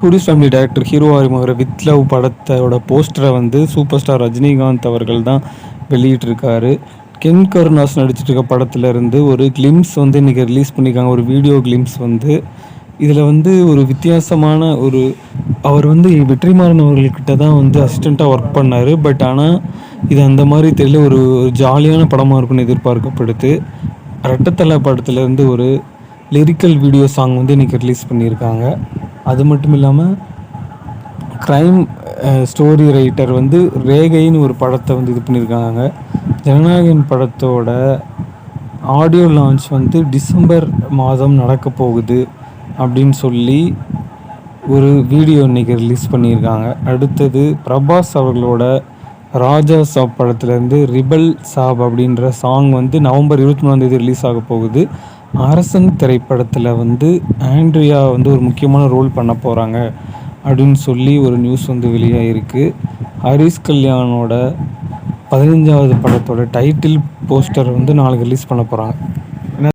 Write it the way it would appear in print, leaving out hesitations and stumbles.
Tourist family director hero அறிமுக with love படத்தோட போஸ்டரை வந்து சூப்பர் ஸ்டார் ரஜினிகாந்த் அவர்கள் தான் வெளியிட்டிருக்காரு. கென் கருணாஸ் நடிச்சிட்டு இருக்க படத்துல இருந்து ஒரு கிளிம்ஸ் வந்து இன்னைக்கு ரிலீஸ் பண்ணியிருக்காங்க. ஒரு வீடியோ கிளிம்ஸ் வந்து இதில் வந்து ஒரு வித்தியாசமான அவர் வந்து வெற்றிமாறன் அவர்கள்கிட்ட தான் வந்து அசிஸ்டண்ட்டாக ஒர்க் பண்ணார். பட் ஆனால் இது அந்த மாதிரி தெரியல, ஒரு ஜாலியான படமாக இருக்கும்னு எதிர்பார்க்கப்படுது. ரெட்டத்தலை படத்துலேருந்து ஒரு லிரிக்கல் வீடியோ சாங் வந்து இன்றைக்கி ரிலீஸ் பண்ணியிருக்காங்க. அது மட்டும் இல்லாமல் க்ரைம் ஸ்டோரி ரைட்டர் வந்து ரேகைன்னு ஒரு படத்தை வந்து இது பண்ணியிருக்காங்க. ஜனநாயகன் படத்தோட ஆடியோ லான்ச் வந்து டிசம்பர் மாதம் நடக்க போகுது அப்படின்னு சொல்லி ஒரு வீடியோ இன்றைக்கி ரிலீஸ் பண்ணியிருக்காங்க. அடுத்தது பிரபாஸ் அவர்களோட ராஜா சாப் படத்துலேருந்து ரிபல் சாப் அப்படின்ற சாங் வந்து நவம்பர் 23 ரிலீஸ் ஆக போகுது. அரசன் திரைப்படத்தில் வந்து ஆண்ட்ரியா வந்து ஒரு முக்கியமான ரோல் பண்ண போகிறாங்க அப்படின்னு சொல்லி ஒரு நியூஸ் வந்து வெளியாகிருக்கு. ஹரிஷ் கல்யாணோட 15வது படத்தோட டைட்டில் போஸ்டர் வந்து நாளைக்கு ரிலீஸ் பண்ண போகிறாங்க.